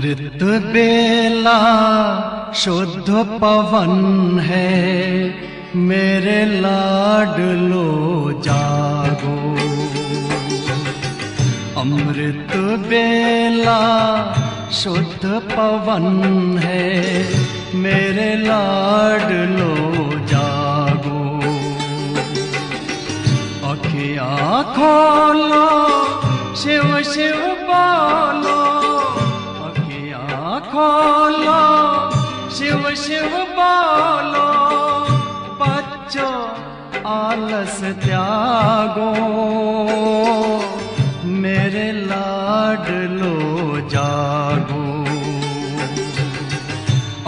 अमृत बेला शुद्ध पवन है, मेरे लाडलो जागो। अमृत बेला शुद्ध पवन है, मेरे लाडलो जागो। अखियाँ खोलो, शिव शिव बोलो, अखियाँ खोलो, शिव शिव बोलो। बच्चों आलस त्यागो, मेरे लाडलो जागो।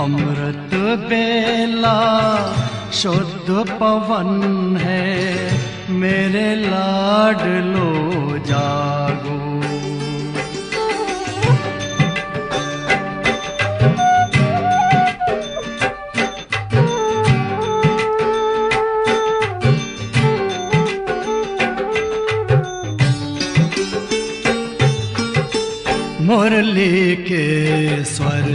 अमृत बेला शुद्ध पवन है, मेरे लाडलो जागो। मुरली के स्वर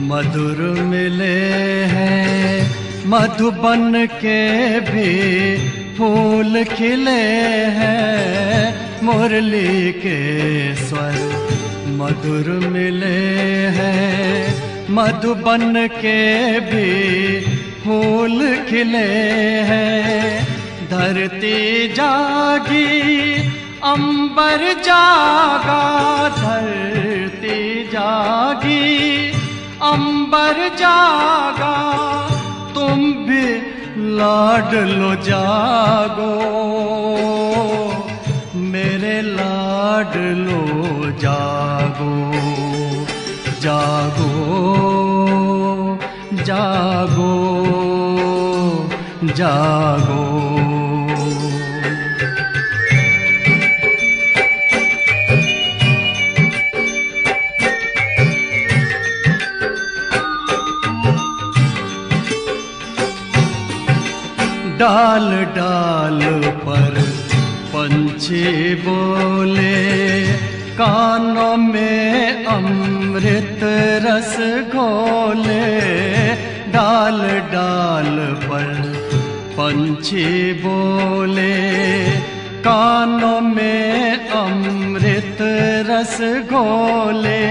मधुर मिले हैं, मधुबन के भी फूल खिले हैं। मुरली के स्वर मधुर मिले हैं, मधुबन के भी फूल खिले हैं। धरती जागी, अंबर जागा, धरती जागी, अंबर जागा। तुम भी लाडलो जागो, मेरे लाडलो जागो। जागो जागो जागो। डाल डाल पर पंछी बोले, कानों में अमृत रस घोले। डाल डाल पर पंछी बोले, कानों में अमृत रस घोले।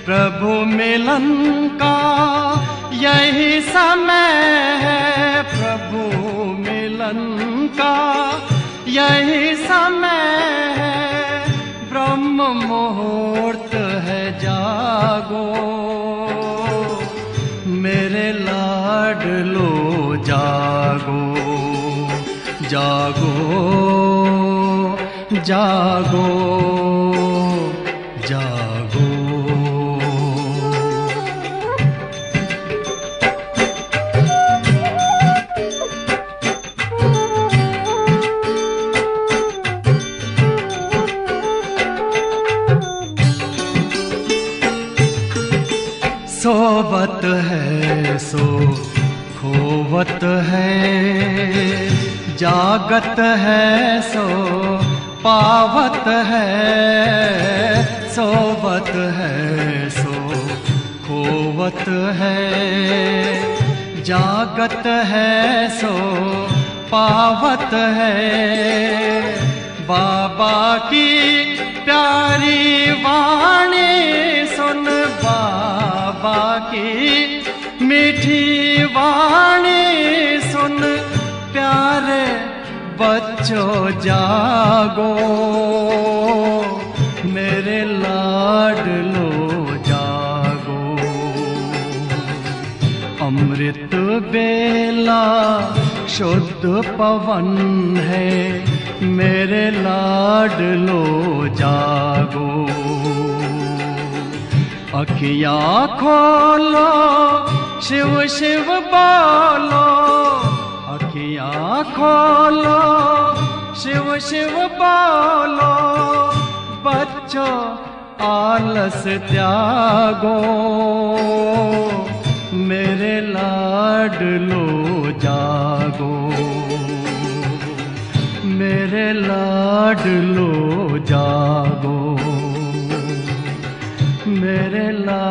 प्रभु मिलन का यही समय है, प्रभु मिलन का यही समय है। ब्रह्म मुहूर्त है, जागो, मेरे लाडलो जागो। जागो जागो जागो। सोवत है सो खोवत है, जागत है सो पावत है। सोवत है सो खोवत है, जागत है सो पावत है। बाबा की प्यारी वाणी सुन, बाबा की मीठी वाणी सुन। प्यारे बच्चों जागो, मेरे लाडलो जागो। अमृत बेला शुद्ध पवन है, मेरे लाडलो जागो। अखियाँ खोलो, शिव शिव बोलो, अखियाँ खोलो, शिव शिव बोलो। बच्चों आलस त्यागो, मेरे लाडलो जागो। मेरे लाडलो जागो, मेरे लाडलो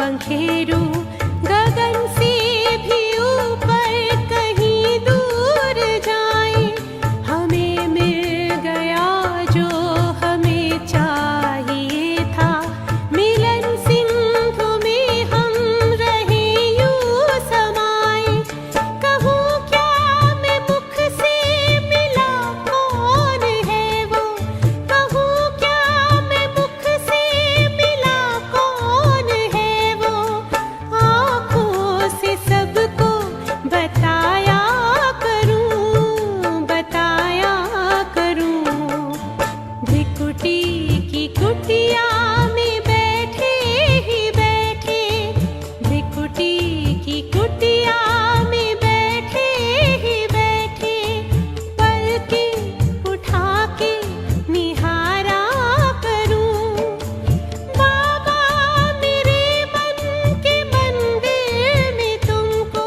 पंखेरु गगन से भी ऊपर कहीं दूर जाए, हमें मिल गया जो हमें चाहिए था। मिलन सिंधु में हम रहे यूं समाए, कहूँ क्या मैं मुख से मिला कौन है वो, कहूँ क्या मैं मुख से मिला कौन है वो, आँखों से सबको बताया करूँ। भिकुटी की कुटिया में बैठे ही बैठे, भिकुटी की कुटिया में बैठे ही बैठे, पलकें उठा के निहारा करूं। बाबा मेरे मन के मंदिर में तुमको,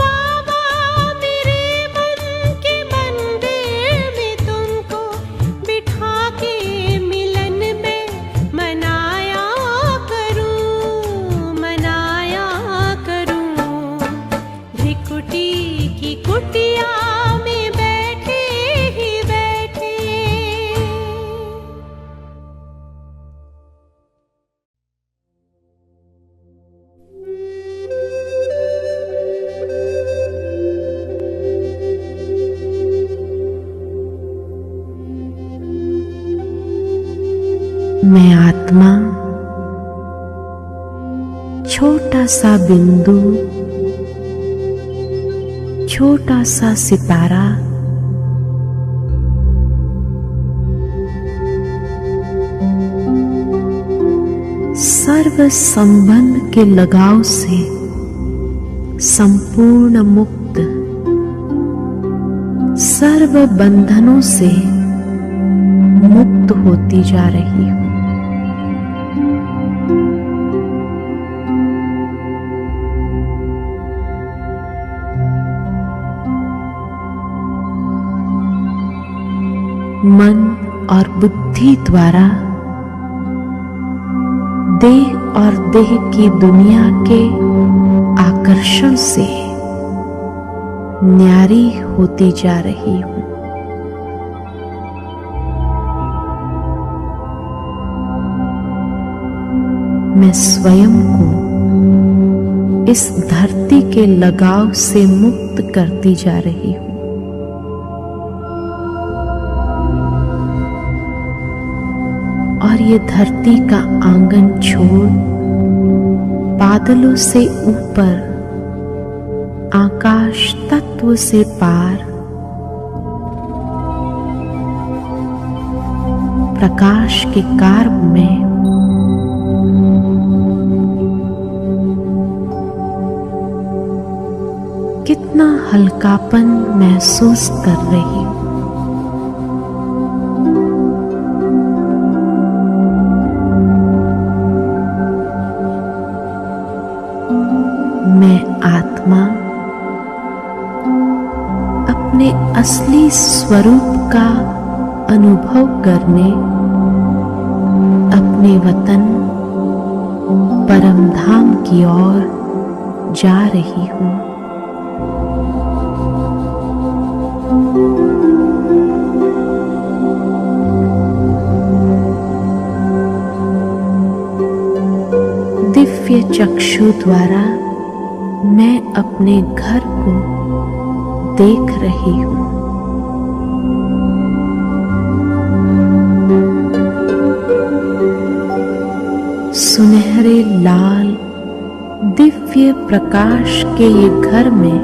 बाबा मेरे मन के मंदिर में तुमको बिठा के मिलन में मनाया करूं। भिकुटी की कुटिया में बैठे ही बैठे। मैं आत्मा, छोटा सा बिंदु, छोटा सा सितारा, सर्व संबंध के लगाव से संपूर्ण मुक्त, सर्व बंधनों से मुक्त होती जा रही हूं। मन और बुद्धि द्वारा देह और देह की दुनिया के आकर्षण से न्यारी होती जा रही हूं। मैं स्वयं को इस धरती के लगाव से मुक्त करती जा रही हूं। और ये धरती का आंगन छोड़ बादलों से ऊपर, आकाश तत्व से पार, प्रकाश के कार्य में कितना हल्कापन महसूस कर रही हूं। मैं आत्मा अपने असली स्वरूप का अनुभव करने अपने वतन परम धाम की ओर जा रही हूं। दिव्य चक्षु द्वारा मैं अपने घर को देख रही हूं। सुनहरे लाल दिव्य प्रकाश के ये घर में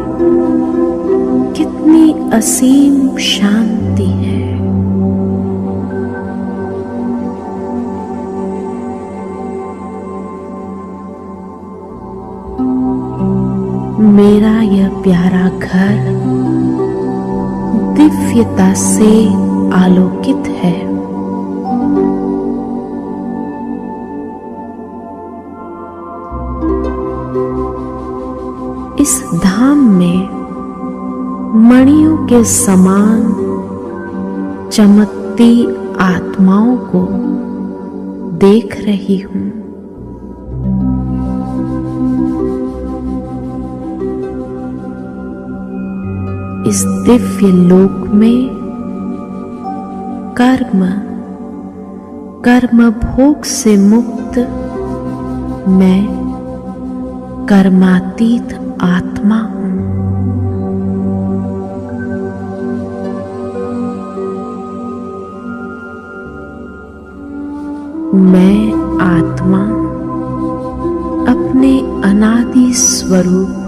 कितनी असीम शांति है। मेरा यह प्यारा घर दिव्यता से आलोकित है। इस धाम में मणियों के समान चमकती आत्माओं को देख रही हूं। इस दिव्य लोक में कर्म भोग से मुक्त मैं कर्मातीत आत्मा हूं। मैं आत्मा अपने अनादि स्वरूप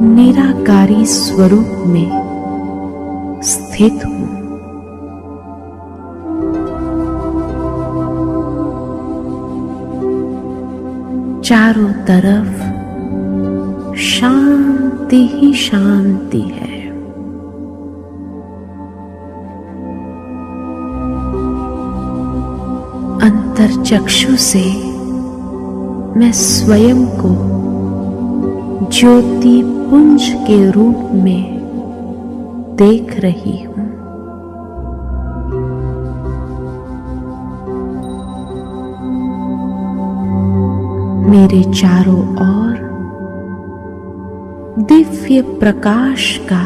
निराकारी स्वरूप में स्थित हूं। चारों तरफ शांति ही शांति है। अंतर्चक्षु से मैं स्वयं को ज्योति पुंज के रूप में देख रही हूं। मेरे चारों ओर दिव्य प्रकाश का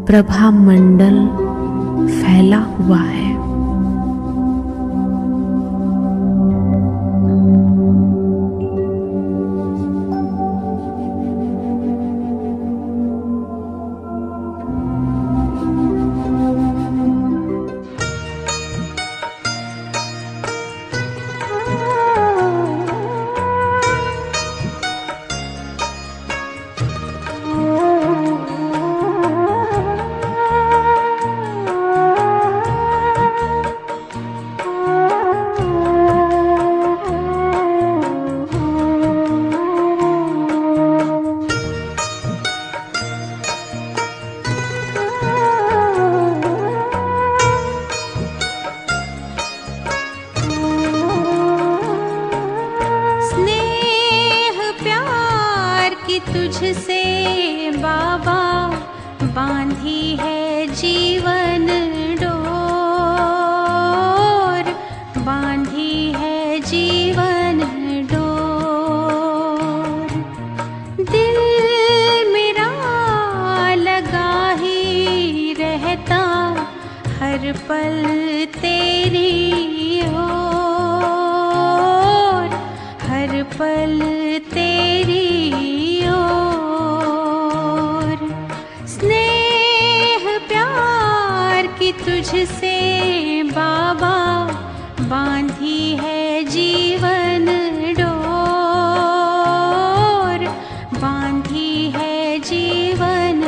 प्रभा मंडल फैला हुआ है। तुझसे बाबा बांधी है जीवन डोर, बांधी है जीवन डोर। दिल मेरा लगा ही रहता हर पल तेरी ओर, हर पल तेरी तुझसे बाबा बांधी है जीवन डोर, बांधी है जीवन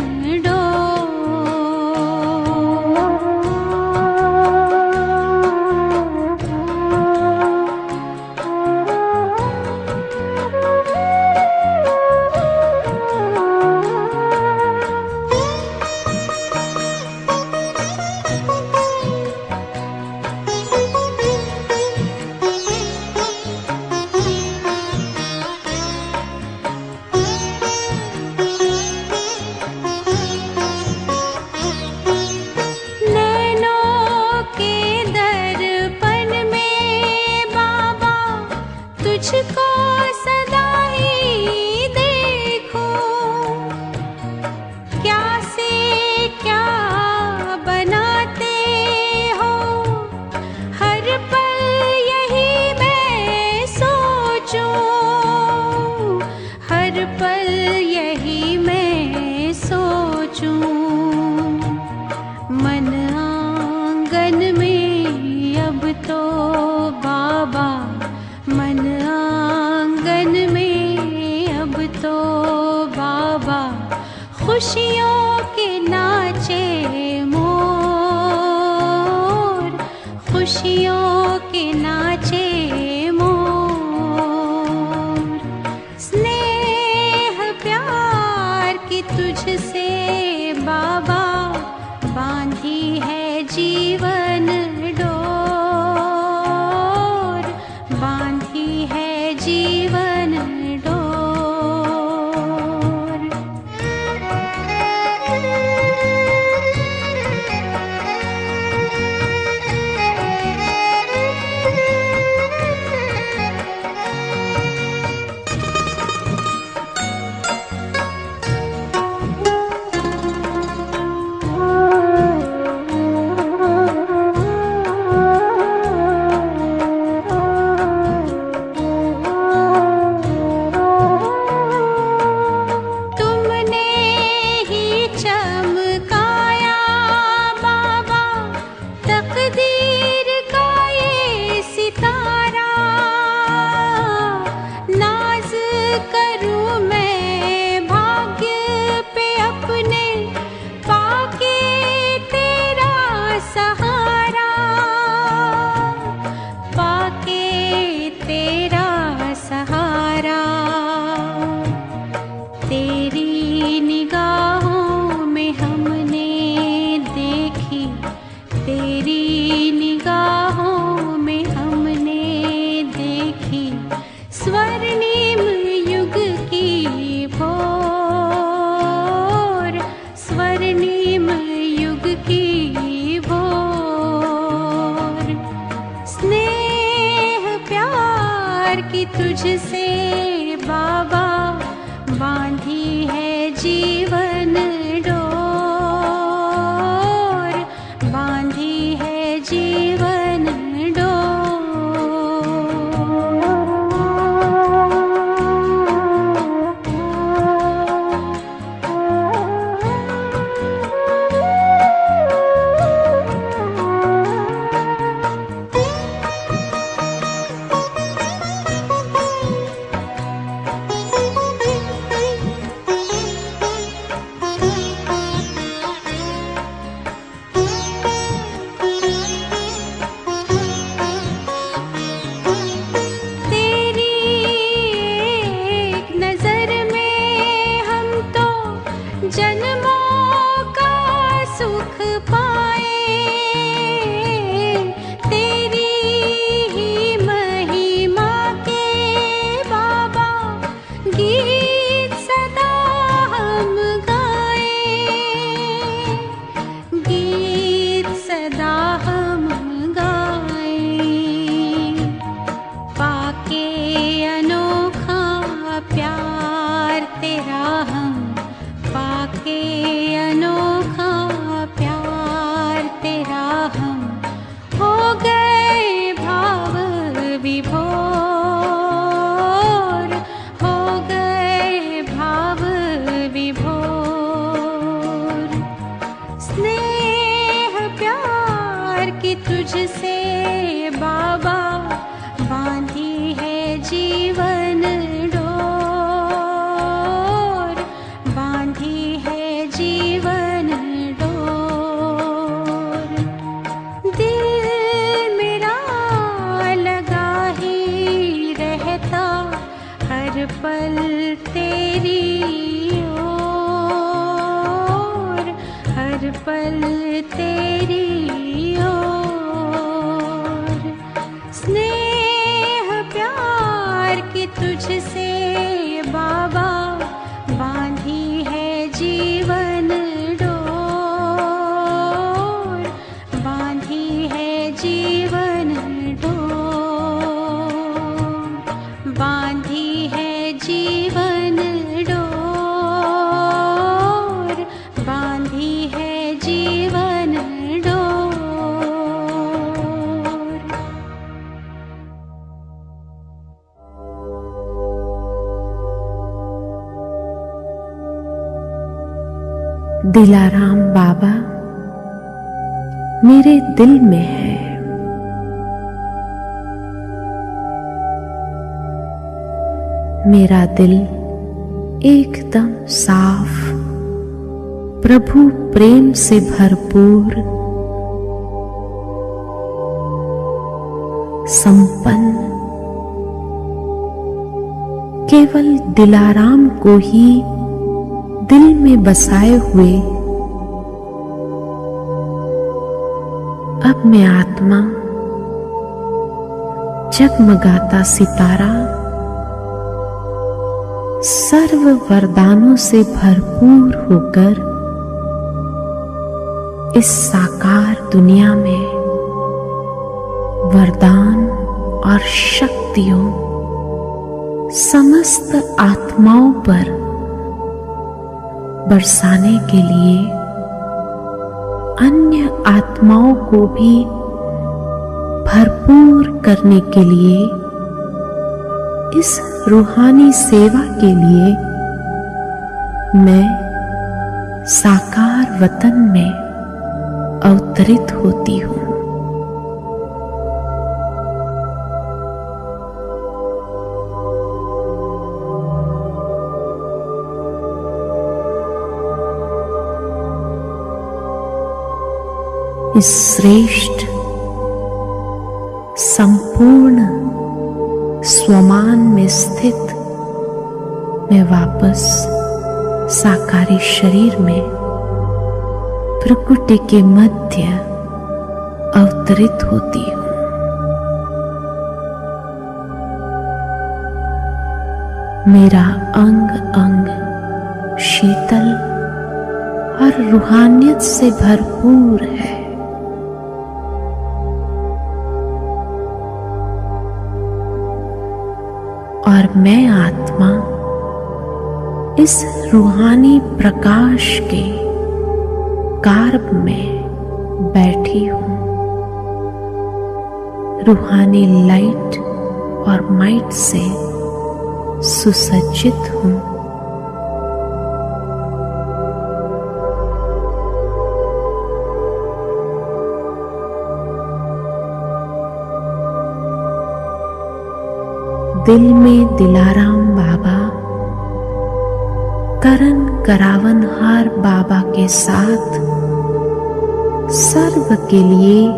तुझको सदा ही देखूं, क्या से क्या बनाते हो हर पल यही मैं सोचूं, हर पल यही मैं सोचूं। मन आंगन में अब तो बाबा, मन आंगन में अब तो बाबा खुशियों के नाचे मोर, खुशियों के नाचे मोर। स्नेह प्यार की तुझसे बाबा बांधी है जीवन डोर, बांधी है जीवन डोर। स्वर्णिम युग की भोर, स्वर्णिम युग की भोर। स्नेह प्यार की तुझसे बाबा बांधी है जीवन डोर, बांधी है जीवन जन्मों का सुख पाए, तेरी ही महिमा के बाबा गीत सदा हम गाए, गीत सदा हम गाए। पाके अनोखा प्यार तेरा हम, पाके अनोखा प्यार तेरा हम, हो गए भाव विभोर, हो गए भाव विभोर। स्नेह प्यार की तुझसे बाबा बांधी है जीवन डोर, बांधी है जीवन डोर। दिल मेरा लगा ही रहता हर पल तेरी ओर, हर पल तेरी ओर। स्नेह प्यार की तुझसे बाबा बांधी है जीवन डोर, बांधी है जीवन डोर, बांधी है जीवन डोर, बांधी है जीवन डोर। दिलाराम बाबा मेरे दिल में है, मेरा दिल एकदम साफ, प्रभु प्रेम से भरपूर, संपन्न। केवल दिलाराम को ही दिल में बसाए हुए अब मैं आत्मा, जगमगाता सितारा, सर्व वरदानों से भरपूर होकर इस साकार दुनिया में वरदान और शक्तियों समस्त आत्माओं पर बरसाने के लिए, अन्य आत्माओं को भी भरपूर करने के लिए, इस रूहानी सेवा के लिए मैं साकार वतन में अवतरित होती हूँ। इस श्रेष्ठ संपूर्ण स्वमान में स्थित मैं वापस साकारी शरीर में प्रकृति के मध्य अवतरित होती हूँ। मेरा अंग अंग शीतल और रूहानियत से भरपूर है। और मैं आत्मा इस रूहानी प्रकाश के गार्ब में बैठी हूं। रूहानी लाइट और माइट से सुसज्जित हूं। दिल में दिलाराम बाबा, करन करावनहार बाबा के साथ सर्व के लिए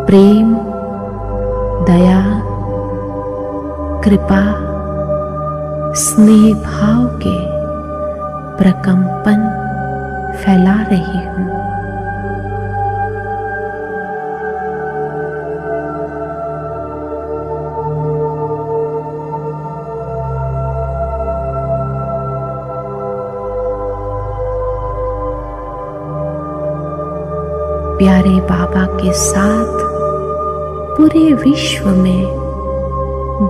प्रेम, दया, कृपा, स्नेह भाव के प्रकंपन फैला रही हूं। प्यारे बाबा के साथ पूरे विश्व में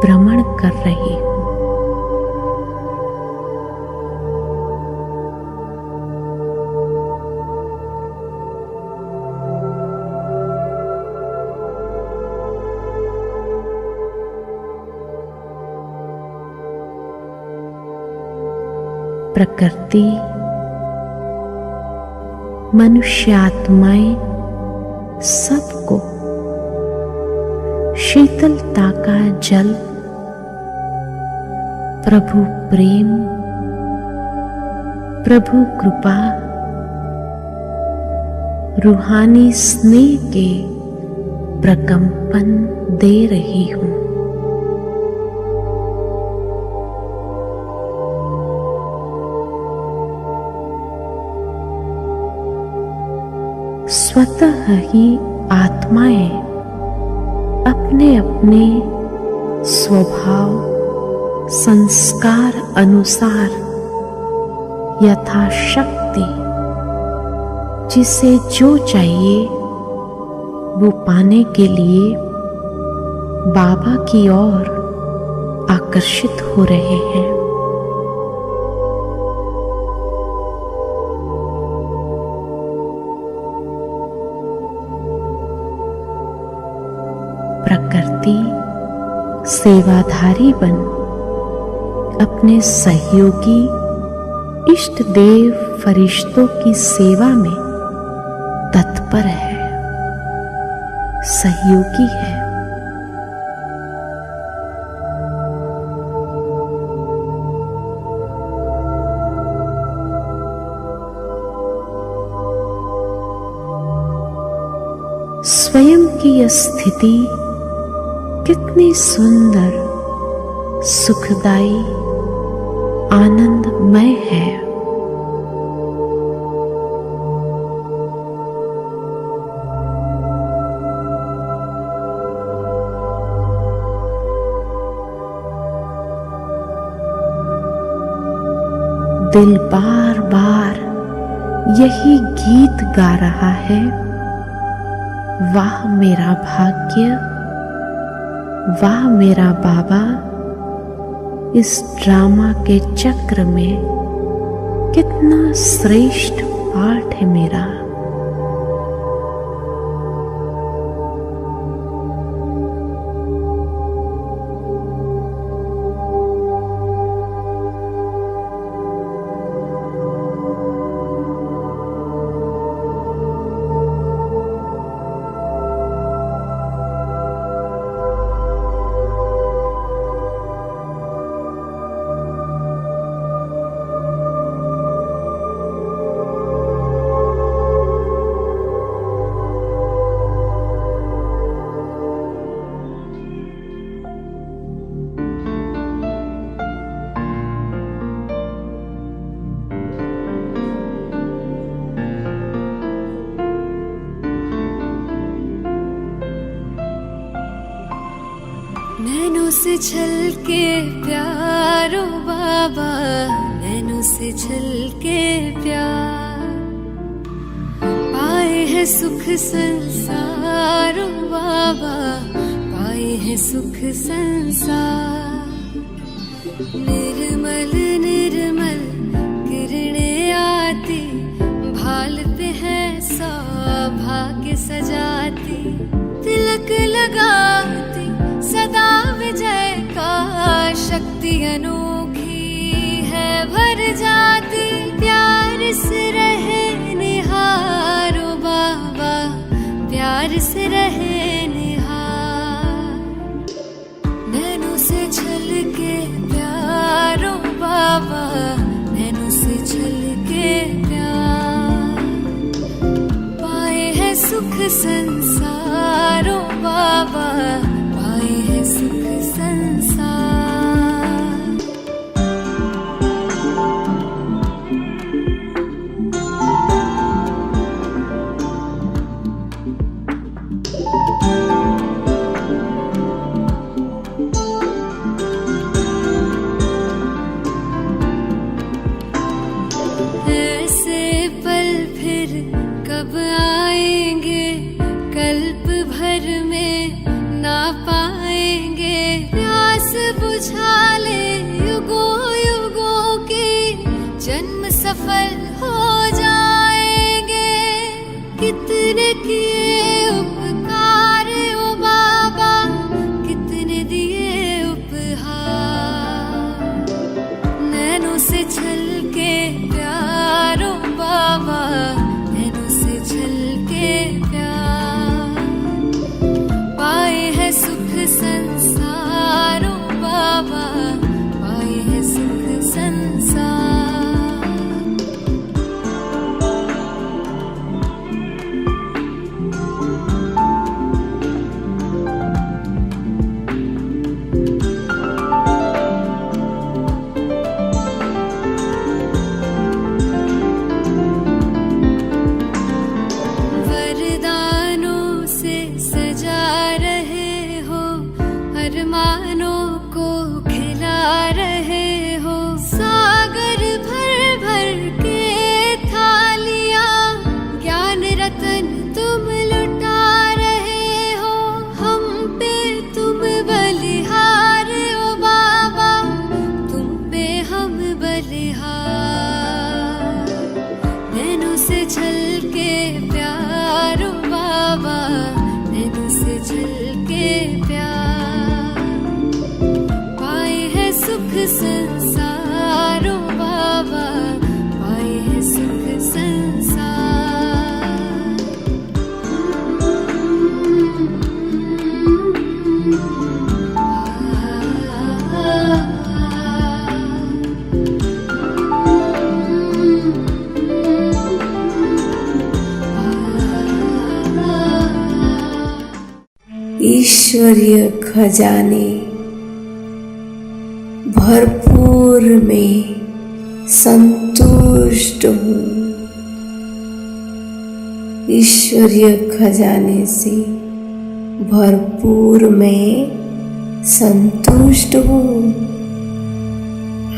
भ्रमण कर रही हूं। प्रकृति, मनुष्य आत्माएं सबको शीतलता का जल, प्रभु प्रेम, प्रभु कृपा, रूहानी स्नेह के प्रकंपन दे रही हूं। स्वतः ही आत्माएं अपने अपने स्वभाव संस्कार अनुसार यथाशक्ति जिसे जो चाहिए वो पाने के लिए बाबा की ओर आकर्षित हो रहे हैं। प्रकृति सेवाधारी बन अपने सहयोगी इष्ट देव फरिश्तों की सेवा में तत्पर है, सहयोगी है। स्वयं की यह स्थिति कितनी सुंदर, सुखदाई, आनंदमय है। दिल बार बार यही गीत गा रहा है, वाह मेरा भाग्य, वाह मेरा बाबा, इस ड्रामा के चक्र में कितना श्रेष्ठ पाठ है मेरा। से छलके प्यारो बाबा, नैनों से छलके प्यार। पाए है सुख संसारो बाबा, पाए है सुख संसार। निर्मल निर्मल किरणें आती, भालते हैं सौभाग्य सजाती। तिलक लगाती सदा विजय का, शक्ति अनोखी है भर जाती। प्यार से रहे निहारो बाबा, प्यार से रहे निहार। नैनों से छलके प्यारो बाबा, नैनों से छलके प्यार। पाए है सुख संसारो बाबा, पाए है सुख संसार। ऐसे पल फिर कब आएंगे, कल्प भर में ना पाएंगे। प्यास बुझा ले युगों युगों के, जन्म सफल हो जाएंगे। कितने किए उपकार ओ बाबा, कितने दिए उपहार। नैनों से छलके प्यारो बाबा, नैनों से छलके प्यार। पाए है सुख संसारो बाबा, पाए है सुख संसार। वरदानों से सजा रहे हो, अरमानों को खिला रहे हो। सागर भर भर के थालियां, ज्ञान रतन तुम लुटा रहे हो। हम पे तुम बलिहार ओ बाबा, तुम पे हम बलिहार। नैनों से छलके प्यारो बाबा, नैनों से छलके प्यार। पाए है सुख संसारो बाबा, पाए है सुख संसार। ईश्वरीय खजाने भरपूर में संतुष्ट हूँ। ईश्वरीय खजाने से भरपूर में संतुष्ट हूँ।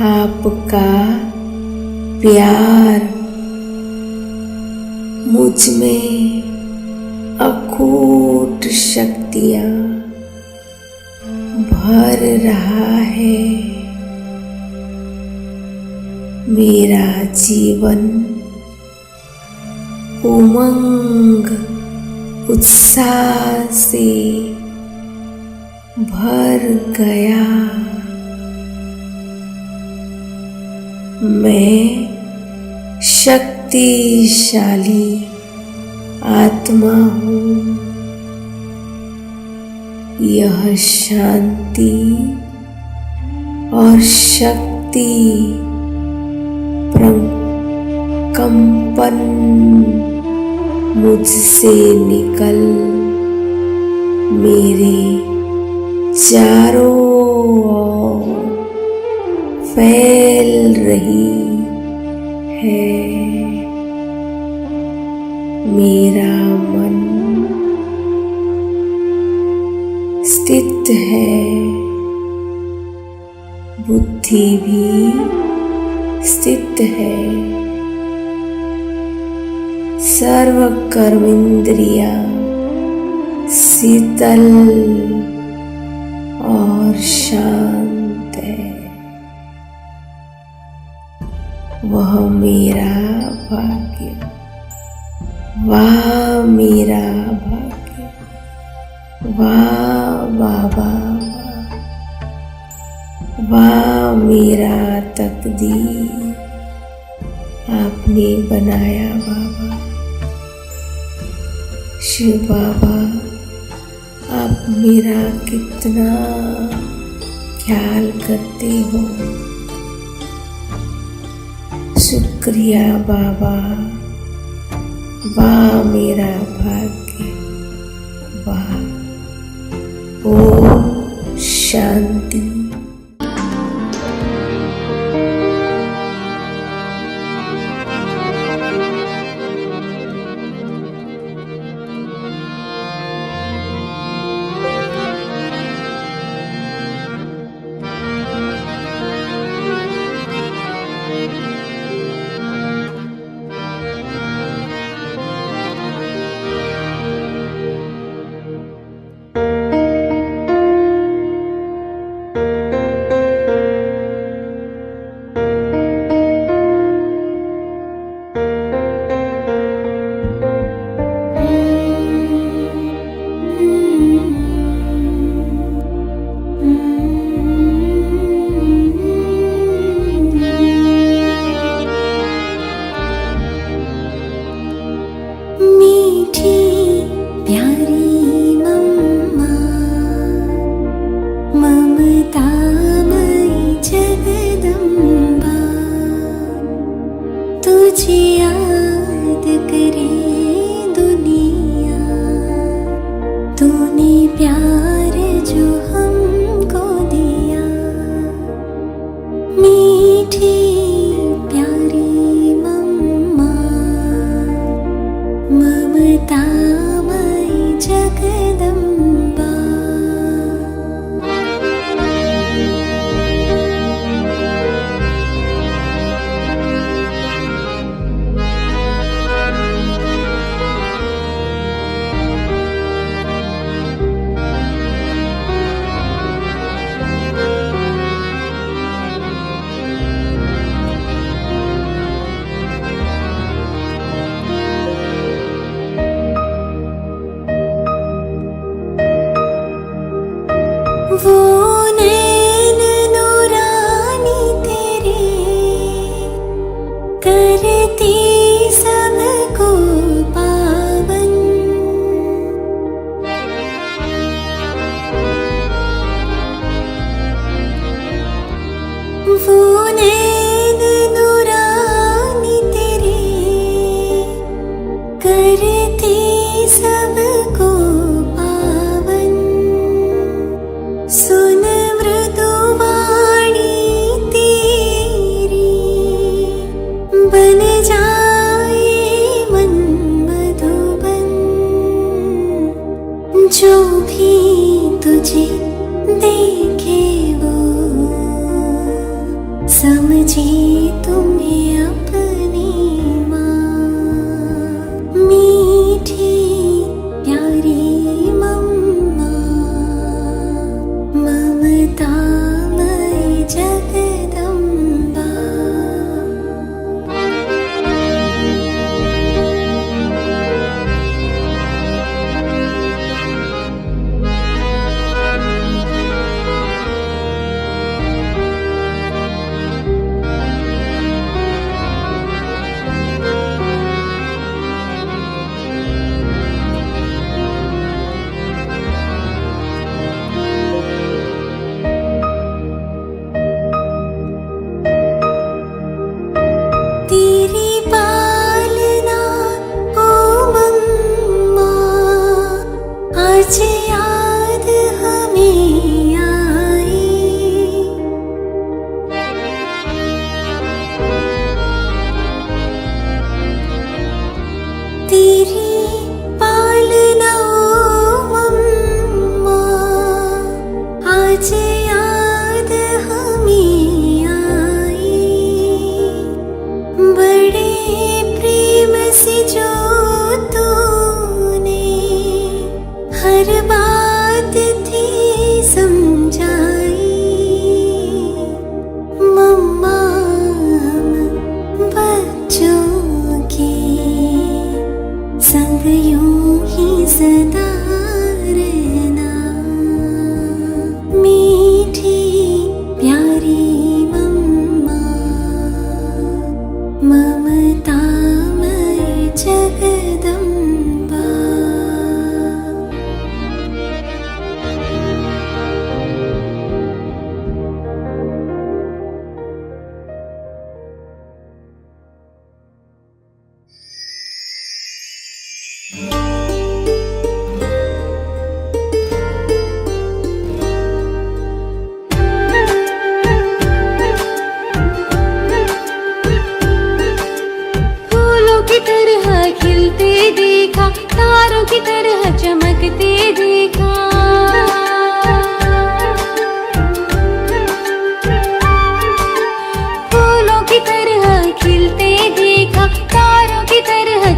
आपका प्यार मुझ में अकूट शक्तियाँ भर रहा है। मेरा जीवन उमंग उत्साह से भर गया। मैं शक्तिशाली आत्मा हूँ। यह शांति और शक्ति कंपन मुझसे निकल मेरे चारों ओर फैल रही है। मेरा मन स्थित है बुद्धि भी स्थित है। सर्व कर्मेंद्रिया शीतल और शांत है। वह मेरा भाग्य, वाह मेरा भाग्य, वाह बाबा, वाह मेरा तकदीर आपने बनाया बाबा। शिव बाबा, आप मेरा कितना ख्याल करते हो। शुक्रिया बाबा, वाह मेरा भाग्य, वाह। ओम शांति।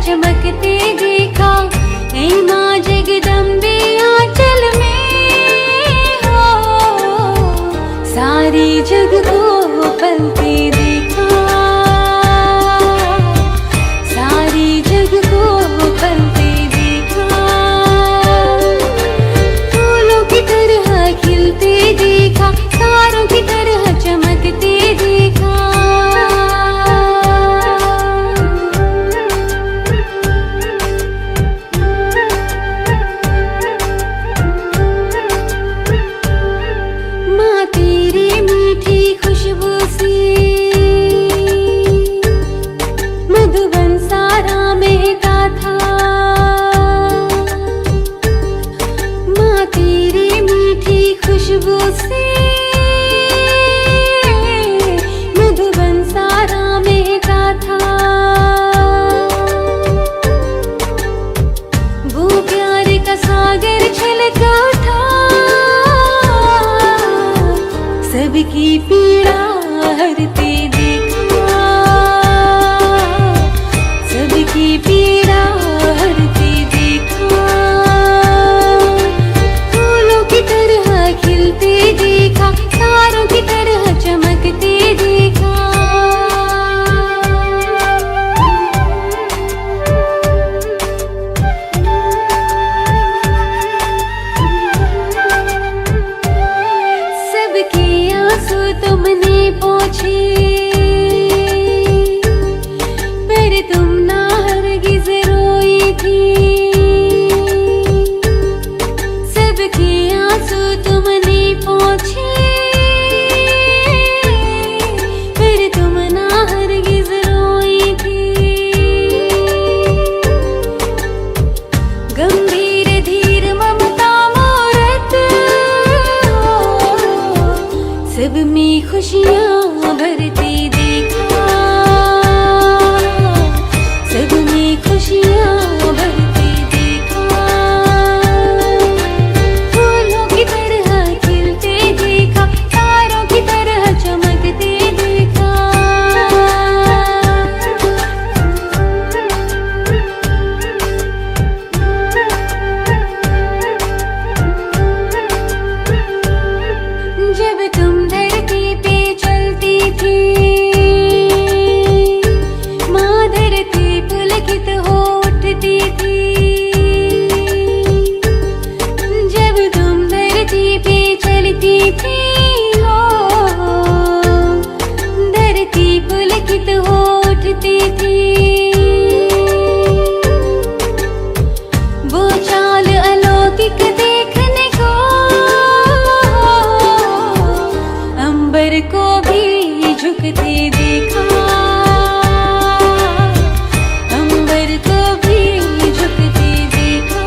चमकते देखा, ऐ माँ जगदम्बे आंचल में हो, सारी जग को पलते देखा, सारी जग को पलते देखा, फूलों की तरह खिलते देखा, तारों की तरह चमकते देखा। माँ तेरी मीठी खुशबू से मधुबन सारा महका था, माँ तेरी मीठी खुशबू से मधुबन सारा महका था, वो प्यार का सागर छलका था, सबकी पीड़ा हरते देखा, सबकी पीड़ा हरते देखा, फूलों की तरह खिलते देखा, तारों की तरह चमकते देखा। सबके आंसू तुमने पोंछे, पर तुम ना हरगिज रोई थी, सबके आंसू तुमने पोंछे, पर तुम ना हरगिज रोई थी, गंभीर धीर ममता मूरत हो, सब में खुशियाँ भरते देखा, सब में खुशियाँ भरते देखा, फूलों की तरह खिलते देखा, तारों की तरह चमकते देखा। जब तुम धरती पे चलती थी, माँ धरती पुलकित हो उठती थी, जब तुम धरती पे चलती थी हो, धरती पुलकित हो उठती थी, वो चाल अलौकिक देखने को अंबर को भी झुकते देखा, अंबर को भी झुकते देखा,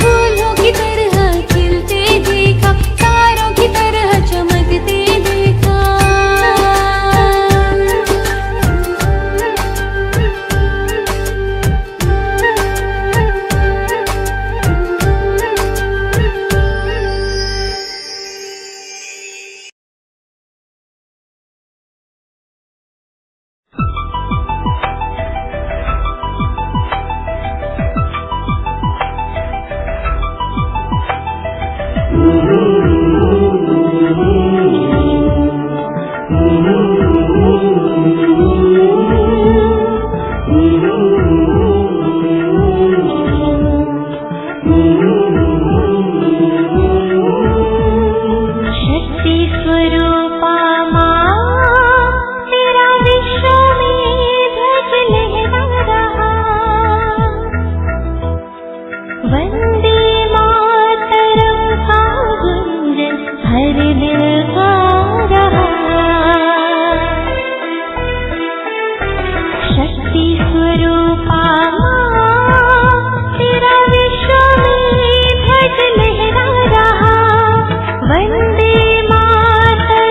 फूलों की तरह खिलते देखा, तारों की तरह चमकते देखा। शक्ति स्वरूपा माँ, तेरा विश्व में ध्वज लहरा रहा, वंदे मातरम का गुंजन हर दिल गा रहा, शक्ति स्वरूपा माँ, तेरा विश्व में ध्वज लहरा रहा, वंदे मातरम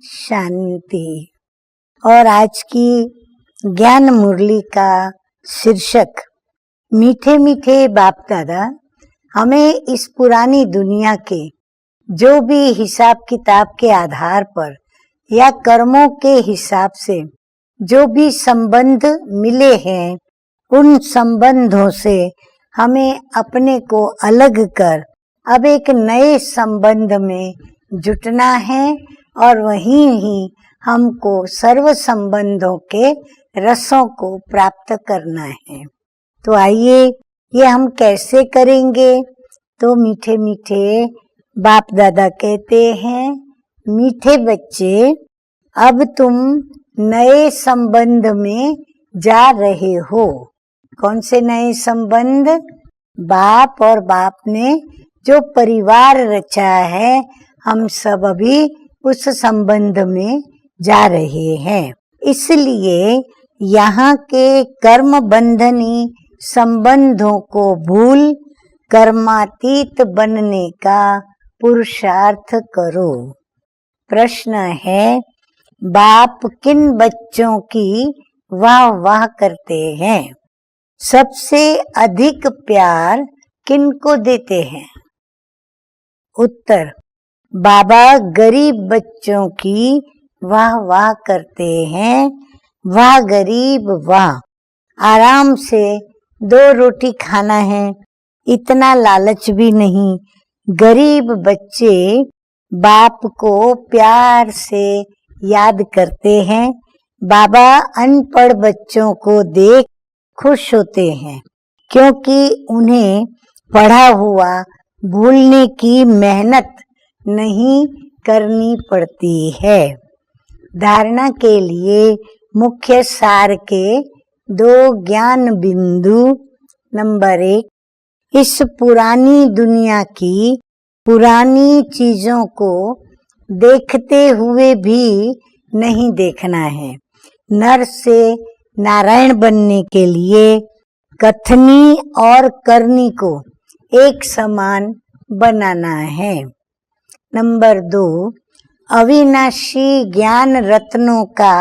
शांति। और आज की ज्ञान मुरली का शीर्षक मीठे मीठे बाप दादा हमें इस पुरानी दुनिया के जो भी हिसाब किताब के आधार पर या कर्मों के हिसाब से जो भी संबंध मिले हैं, उन संबंधों से हमें अपने को अलग कर अब एक नए संबंध में जुटना है और वहीं ही हमको सर्व संबंधों के रसों को प्राप्त करना है। तो आइए ये हम कैसे करेंगे। तो मीठे मीठे बाप दादा कहते हैं, मीठे बच्चे अब तुम नए संबंध में जा रहे हो। कौन से नए संबंध? बाप और बाप ने जो परिवार रचा है, हम सब अभी उस संबंध में जा रहे हैं। इसलिए यहाँ के कर्म बंधनी संबंधों को भूल कर्मातीत बनने का पुरुषार्थ करो। प्रश्न है, बाप किन बच्चों की वाह वाह करते हैं? सबसे अधिक प्यार किनको देते हैं? उत्तर, बाबा गरीब बच्चों की वाह वाह करते हैं। वाह गरीब वाह, आराम से 2 रोटी खाना है, इतना लालच भी नहीं। गरीब बच्चे बाप को प्यार से याद करते हैं। बाबा अनपढ़ बच्चों को देख खुश होते हैं, क्योंकि उन्हें पढ़ा हुआ भूलने की मेहनत नहीं करनी पड़ती है। धारणा के लिए मुख्य सार के 2 ज्ञान बिंदु। नंबर 1, इस पुरानी दुनिया की पुरानी चीजों को देखते हुए भी नहीं देखना है। नर से नारायण बनने के लिए कथनी और करनी को एक समान बनाना है। नंबर 2, अविनाशी ज्ञान रत्नों का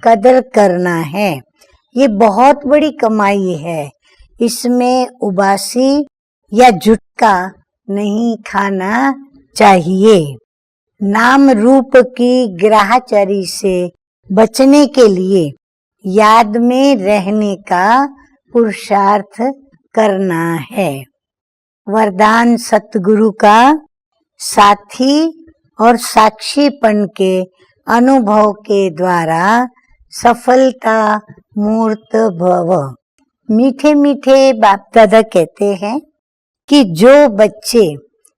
कदर करना है। ये बहुत बड़ी कमाई है। इसमें उबासी या झुटका नहीं खाना चाहिए। नाम रूप की ग्राहचारी से बचने के लिए याद में रहने का पुरुषार्थ करना है। वरदान सतगुरु का साथी और साक्षीपन के अनुभव के द्वारा सफलता मूर्त भव। मीठे मीठे बाप दादा कहते हैं कि जो बच्चे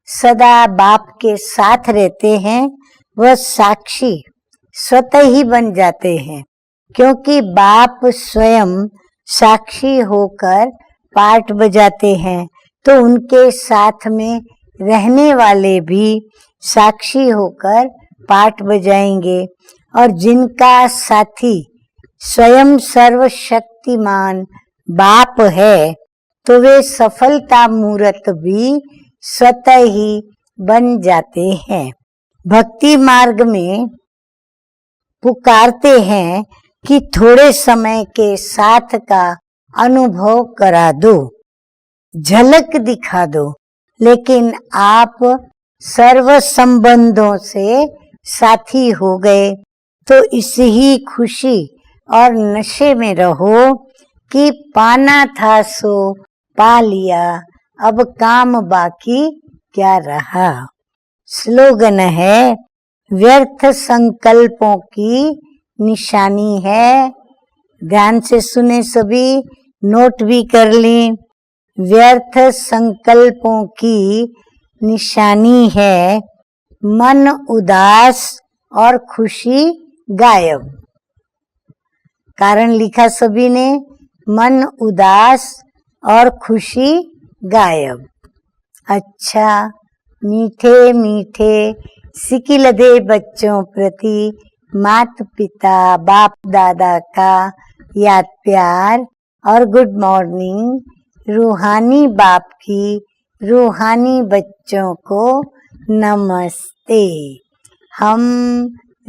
सदा बाप के साथ रहते हैं, वह साक्षी स्वतः ही बन जाते हैं, क्योंकि बाप स्वयं साक्षी होकर पाठ बजाते हैं। तो उनके साथ में रहने वाले भी साक्षी होकर पाठ बजाएंगे। और जिनका साथी स्वयं सर्वशक्तिमान बाप है, तो वे सफलता मूर्त भी स्वतः ही बन जाते हैं। भक्ति मार्ग में पुकारते हैं कि थोड़े समय के साथ का अनुभव करा दो, झलक दिखा दो, लेकिन आप सर्व संबंधों से साथी हो गए तो इसी खुशी और नशे में रहो कि पाना था सो पा लिया, अब काम बाकी क्या रहा। स्लोगन है, व्यर्थ संकल्पों की निशानी है। ध्यान से सुने सभी, नोट भी कर लें। व्यर्थ संकल्पों की निशानी है मन उदास और खुशी गायब। कारण लिखा सभी ने, मन उदास और खुशी गायब। अच्छा, मीठे मीठे सिकिलदे बच्चों प्रति माता पिता बाप दादा का याद प्यार और गुड मॉर्निंग। रूहानी बाप की रूहानी बच्चों को नमस्ते। हम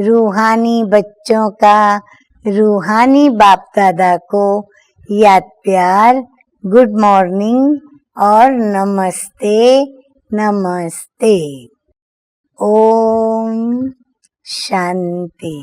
रूहानी बच्चों का रूहानी बाप दादा को याद प्यार, गुड मॉर्निंग और नमस्ते नमस्ते। ओम शांति।